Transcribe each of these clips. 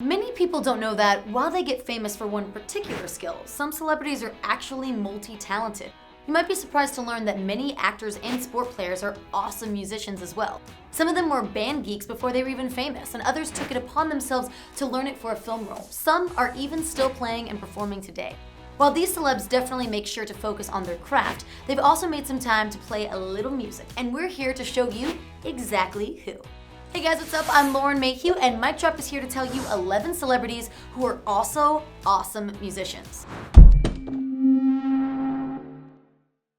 Many people don't know that while they get famous for one particular skill, some celebrities are actually multi-talented. You might be surprised to learn that many actors and sport players are awesome musicians as well. Some of them were band geeks before they were even famous, and others took it upon themselves to learn it for a film role. Some are even still playing and performing today. While these celebs definitely make sure to focus on their craft, they've also made some time to play a little music, and we're here to show you exactly who. Hey guys, what's up? I'm Lauren Mayhew, and MicDrop is here to tell you 11 celebrities who are also awesome musicians.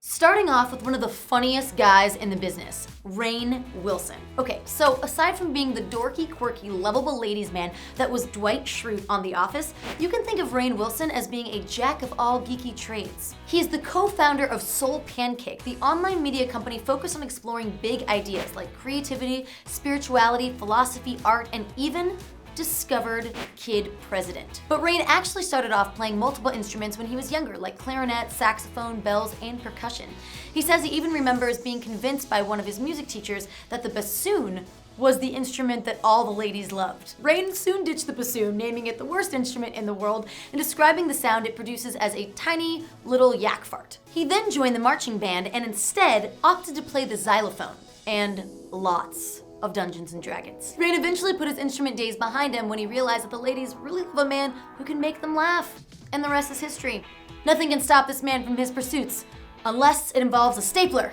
Starting off with one of the funniest guys in the business, Rainn Wilson. Okay, so aside from being the dorky, quirky, lovable ladies man that was Dwight Schrute on The Office, you can think of Rainn Wilson as being a jack of all geeky trades. He is the co-founder of Soul Pancake, the online media company focused on exploring big ideas like creativity, spirituality, philosophy, art, and even discovered kid president. But Rainn actually started off playing multiple instruments when he was younger, like clarinet, saxophone, bells, and percussion. He says he even remembers being convinced by one of his music teachers that the bassoon was the instrument that all the ladies loved. Rainn soon ditched the bassoon, naming it the worst instrument in the world and describing the sound it produces as a tiny little yak fart. He then joined the marching band and instead opted to play the xylophone and lots of Dungeons and Dragons. Rainn eventually put his instrument days behind him when he realized that the ladies really love a man who can make them laugh. And the rest is history. Nothing can stop this man from his pursuits, unless it involves a stapler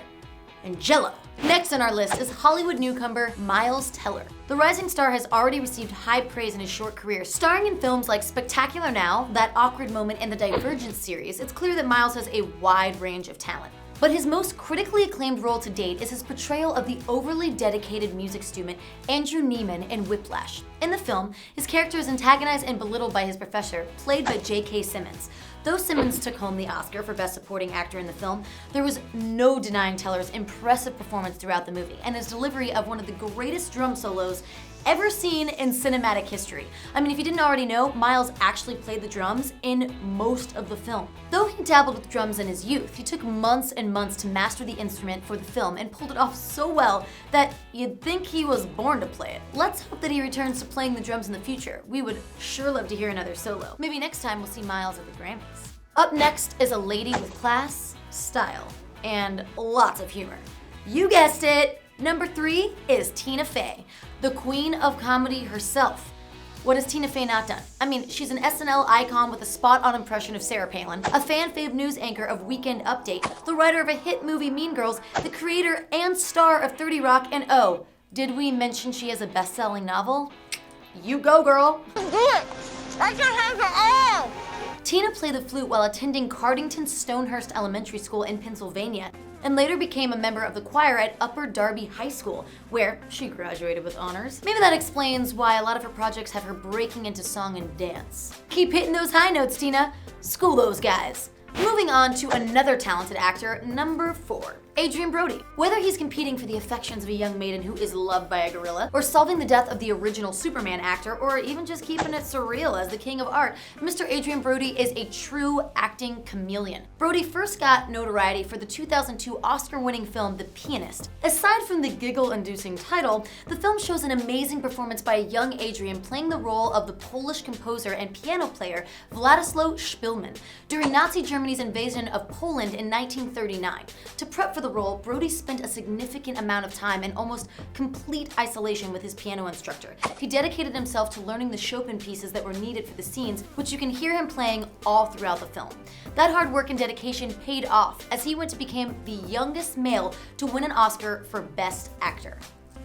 and Jell-O. Next on our list is Hollywood newcomer Miles Teller. The rising star has already received high praise in his short career. Starring in films like Spectacular Now, That Awkward Moment, and the Divergent series, it's clear that Miles has a wide range of talent. But his most critically acclaimed role to date is his portrayal of the overly dedicated music student Andrew Neiman in Whiplash. In the film, his character is antagonized and belittled by his professor, played by J.K. Simmons. Though Simmons took home the Oscar for Best Supporting Actor in the film, there was no denying Teller's impressive performance throughout the movie and his delivery of one of the greatest drum solos ever seen in cinematic history. I mean, if you didn't already know, Miles actually played the drums in most of the film. Though he dabbled with drums in his youth, he took months and months to master the instrument for the film and pulled it off so well that you'd think he was born to play it. Let's hope that he returns to playing the drums in the future. We would sure love to hear another solo. Maybe next time we'll see Miles at the Grammys. Up next is a lady with class, style, and lots of humor. You guessed it! Number 3 is Tina Fey, the queen of comedy herself. What has Tina Fey not done? I mean, she's an SNL icon with a spot-on impression of Sarah Palin, a fan-fave news anchor of Weekend Update, the writer of a hit movie Mean Girls, the creator and star of 30 Rock, and oh, did we mention she has a best-selling novel? You go, girl! I can have it all! Tina played the flute while attending Cardington Stonehurst Elementary School in Pennsylvania, and later became a member of the choir at Upper Darby High School, where she graduated with honors. Maybe that explains why a lot of her projects have her breaking into song and dance. Keep hitting those high notes, Tina. School those guys. Moving on to another talented actor, number 4. Adrien Brody. Whether he's competing for the affections of a young maiden who is loved by a gorilla, or solving the death of the original Superman actor, or even just keeping it surreal as the king of art, Mr. Adrien Brody is a true acting chameleon. Brody first got notoriety for the 2002 Oscar-winning film The Pianist. Aside from the giggle-inducing title, the film shows an amazing performance by a young Adrien playing the role of the Polish composer and piano player Władysław Szpilman during Nazi Germany's invasion of Poland in 1939. To prep for the role, Brody spent a significant amount of time in almost complete isolation with his piano instructor. He dedicated himself to learning the Chopin pieces that were needed for the scenes, which you can hear him playing all throughout the film. That hard work and dedication paid off, as he went to become the youngest male to win an Oscar for Best Actor.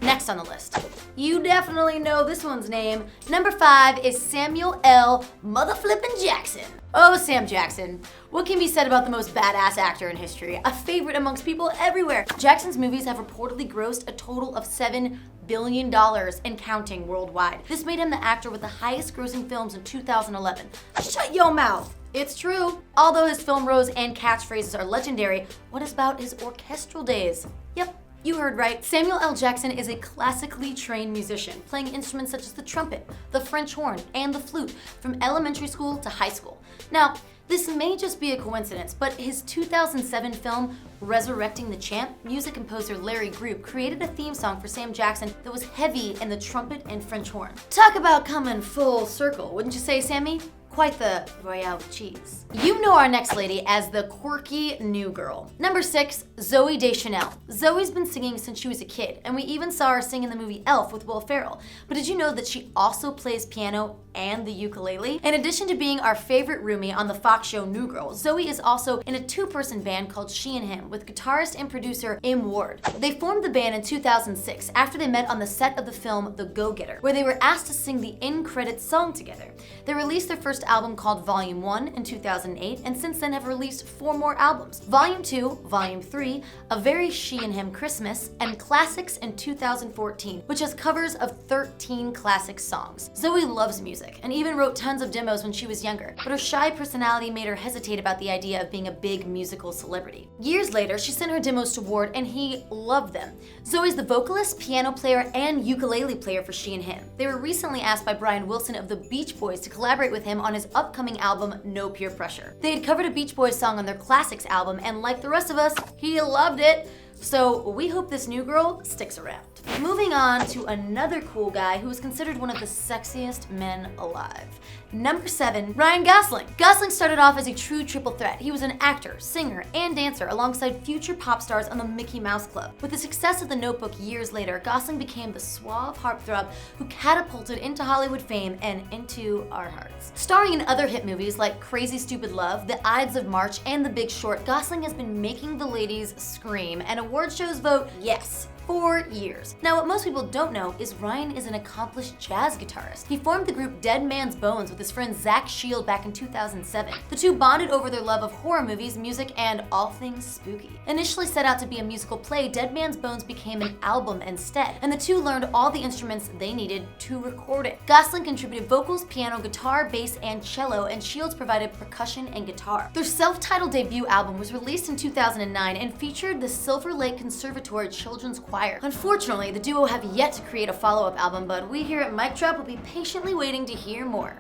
Next on the list, you definitely know this one's name. Number 5 is Samuel L. Motherflippin' Jackson. Oh, Sam Jackson. What can be said about the most badass actor in history? A favorite amongst people everywhere. Jackson's movies have reportedly grossed a total of $7 billion and counting worldwide. This made him the actor with the highest grossing films in 2011. Shut your mouth. It's true. Although his film roles and catchphrases are legendary, what about his orchestral days? Yep. You heard right. Samuel L. Jackson is a classically trained musician, playing instruments such as the trumpet, the French horn, and the flute from elementary school to high school. Now, This may just be a coincidence, but his 2007 film, Resurrecting the Champ, music composer Larry Group created a theme song for Sam Jackson that was heavy in the trumpet and French horn. Talk about coming full circle, wouldn't you say, Sammy? Quite the royale with cheese. You know our next lady as the quirky new girl. Number 6, Zooey Deschanel. Zoe's been singing since she was a kid, and we even saw her sing in the movie Elf with Will Ferrell. But did you know that she also plays piano and the ukulele? In addition to being our favorite roomie on the Fox show New Girl, Zooey is also in a two-person band called She and Him with guitarist and producer Im Ward. They formed the band in 2006 after they met on the set of the film The Go-Getter, where they were asked to sing the end-credits song together. They released their first album called Volume 1 in 2008, and since then have released 4 more albums. Volume 2, Volume 3, A Very She and Him Christmas, and Classics in 2014, which has covers of 13 classic songs. Zooey loves music, and even wrote tons of demos when she was younger, but her shy personality made her hesitate about the idea of being a big musical celebrity. Years later, she sent her demos to Ward, and he loved them. Zooey's the vocalist, piano player, and ukulele player for She and Him. They were recently asked by Rainn Wilson of the Beach Boys to collaborate with him on his upcoming album, No Peer Pressure. They had covered a Beach Boys song on their Classics album, and like the rest of us, he loved it. So we hope this new girl sticks around. Moving on to another cool guy who is considered one of the sexiest men alive. Number 7, Ryan Gosling. Gosling started off as a true triple threat. He was an actor, singer, and dancer alongside future pop stars on the Mickey Mouse Club. With the success of The Notebook years later, Gosling became the suave heartthrob who catapulted into Hollywood fame and into our hearts. Starring in other hit movies like Crazy Stupid Love, The Ides of March, and The Big Short, Gosling has been making the ladies scream and award shows vote yes for years. Now, what most people don't know is Ryan is an accomplished jazz guitarist. He formed the group Dead Man's Bones with his friend Zach Shield back in 2007. The two bonded over their love of horror movies, music, and all things spooky. Initially set out to be a musical play, Dead Man's Bones became an album instead, and the two learned all the instruments they needed to record it. Gosling contributed vocals, piano, guitar, bass, and cello, and Shields provided percussion and guitar. Their self-titled debut album was released in 2009 and featured the Silver Lake Conservatory Children's Choir. Unfortunately, the duo have yet to create a follow-up album, but we here at MicDrop will be patiently waiting to hear more.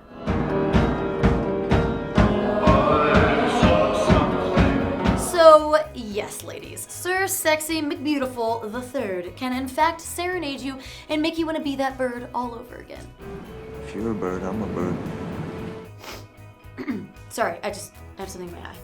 So, yes, ladies, Sir Sexy McBeautiful III can in fact serenade you and make you want to be that bird all over again. If you're a bird, I'm a bird. Sorry, I have something in my eye.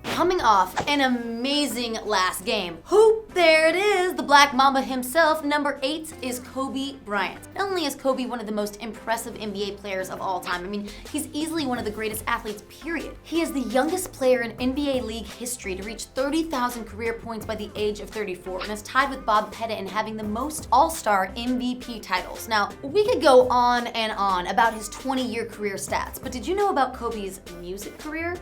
Coming off an amazing last game. Whoop, there it is, the Black Mamba himself. Number 8 is Kobe Bryant. Not only is Kobe one of the most impressive NBA players of all time, I mean, he's easily one of the greatest athletes, period. He is the youngest player in NBA league history to reach 30,000 career points by the age of 34 and is tied with Bob Pettit in having the most All-Star MVP titles. Now, we could go on and on about his 20-year career stats, but did you know about Kobe's music career?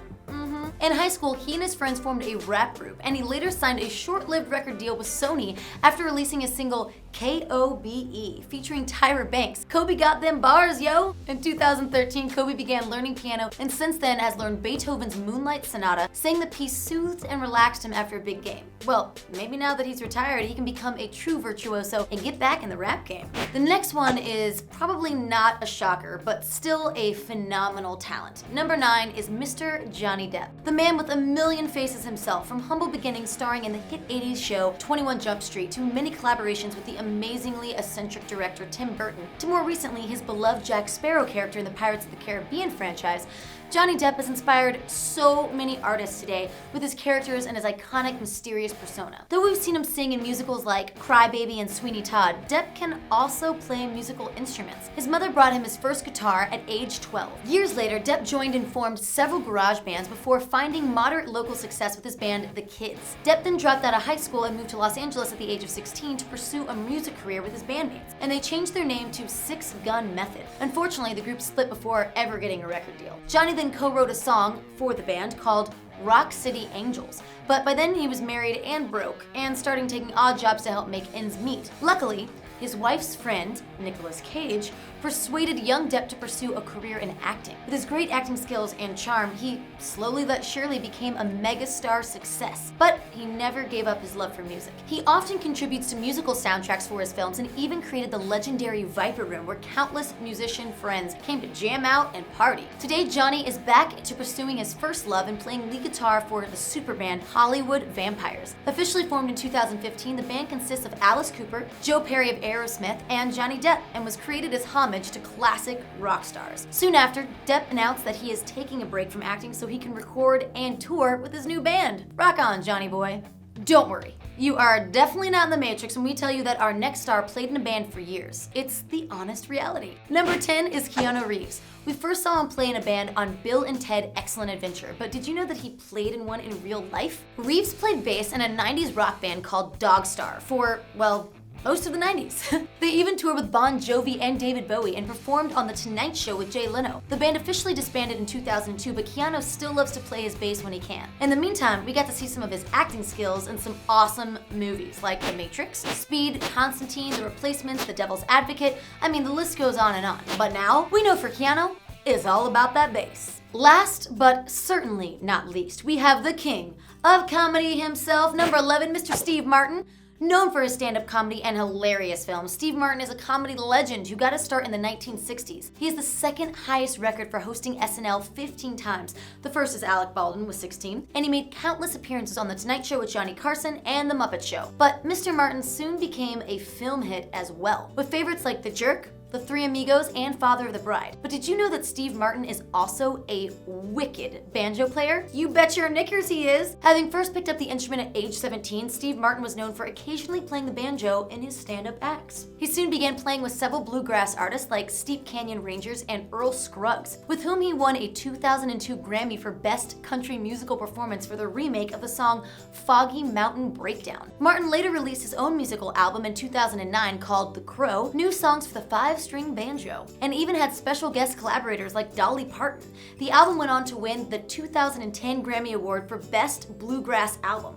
In high school, he and his friends formed a rap group, and he later signed a short-lived record deal with Sony after releasing his single Kobe featuring Tyra Banks. Kobe got them bars, yo! In 2013, Kobe began learning piano, and since then has learned Beethoven's Moonlight Sonata, saying the piece soothed and relaxed him after a big game. Well, maybe now that he's retired, he can become a true virtuoso and get back in the rap game. The next one is probably not a shocker, but still a phenomenal talent. Number 9 is Mr. Johnny Depp. The man with a million faces himself, from humble beginnings starring in the hit 80s show 21 Jump Street to many collaborations with the amazingly eccentric director Tim Burton, to more recently his beloved Jack Sparrow character in the Pirates of the Caribbean franchise, Johnny Depp has inspired so many artists today with his characters and his iconic, mysterious persona. Though we've seen him sing in musicals like Cry Baby and Sweeney Todd, Depp can also play musical instruments. His mother brought him his first guitar at age 12. Years later, Depp joined and formed several garage bands before finding moderate local success with his band, The Kids. Depp then dropped out of high school and moved to Los Angeles at the age of 16 to pursue a music career with his bandmates, and they changed their name to Six Gun Method. Unfortunately, the group split before ever getting a record deal. Johnny then co-wrote a song for the band called Rock City Angels, but by then he was married and broke and starting taking odd jobs to help make ends meet. Luckily, his wife's friend, Nicolas Cage, persuaded young Depp to pursue a career in acting. With his great acting skills and charm, he slowly but surely became a megastar success. But he never gave up his love for music. He often contributes to musical soundtracks for his films and even created the legendary Viper Room, where countless musician friends came to jam out and party. Today, Johnny is back to pursuing his first love and playing lead guitar for the super band Hollywood Vampires. Officially formed in 2015, the band consists of Alice Cooper, Joe Perry of Aerosmith, and Johnny Depp, and was created as homage to classic rock stars. Soon after, Depp announced that he is taking a break from acting so he can record and tour with his new band. Rock on, Johnny boy. Don't worry, you are definitely not in the Matrix when we tell you that our next star played in a band for years. It's the honest reality. Number 10 is Keanu Reeves. We first saw him play in a band on Bill and Ted Excellent Adventure, but did you know that he played in one in real life? Reeves played bass in a 90s rock band called Dogstar for, well, most of the 90s. They even toured with Bon Jovi and David Bowie and performed on The Tonight Show with Jay Leno. The band officially disbanded in 2002, but Keanu still loves to play his bass when he can. In the meantime, we got to see some of his acting skills in some awesome movies like The Matrix, Speed, Constantine, The Replacements, The Devil's Advocate. I mean, the list goes on and on. But now, we know for Keanu, it's all about that bass. Last, but certainly not least, we have the king of comedy himself, number 11, Mr. Steve Martin. Known for his stand-up comedy and hilarious films, Steve Martin is a comedy legend who got his start in the 1960s. He has the second highest record for hosting SNL 15 times. The first is Alec Baldwin with 16, and he made countless appearances on The Tonight Show with Johnny Carson and The Muppet Show. But Mr. Martin soon became a film hit as well, with favorites like The Jerk, The Three Amigos, and Father of the Bride. But did you know that Steve Martin is also a wicked banjo player? You bet your knickers he is! Having first picked up the instrument at age 17, Steve Martin was known for occasionally playing the banjo in his stand-up acts. He soon began playing with several bluegrass artists like Steep Canyon Rangers and Earl Scruggs, with whom he won a 2002 Grammy for Best Country Musical Performance for the remake of the song Foggy Mountain Breakdown. Martin later released his own musical album in 2009 called The Crow, new songs for the five-string banjo, and even had special guest collaborators like Dolly Parton. The album went on to win the 2010 Grammy Award for Best Bluegrass Album.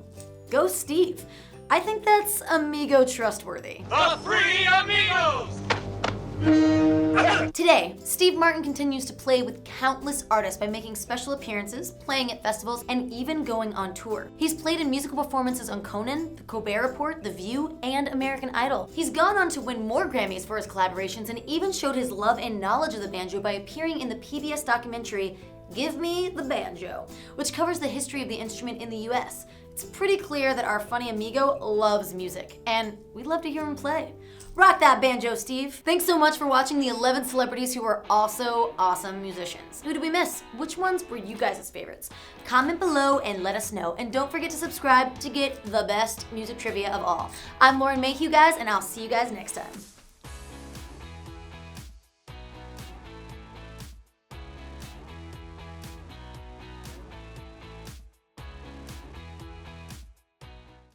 Go Steve! I think that's amigo trustworthy. The Three Amigos! Today, Steve Martin continues to play with countless artists by making special appearances, playing at festivals, and even going on tour. He's played in musical performances on Conan, The Colbert Report, The View, and American Idol. He's gone on to win more Grammys for his collaborations and even showed his love and knowledge of the banjo by appearing in the PBS documentary Give Me the Banjo, which covers the history of the instrument in the US. It's pretty clear that our funny amigo loves music, and we'd love to hear him play. Rock that banjo, Steve! Thanks so much for watching the 11 celebrities who are also awesome musicians. Who did we miss? Which ones were you guys' favorites? Comment below and let us know, and don't forget to subscribe to get the best music trivia of all. I'm Lauren Mayhew, guys, and I'll see you guys next time.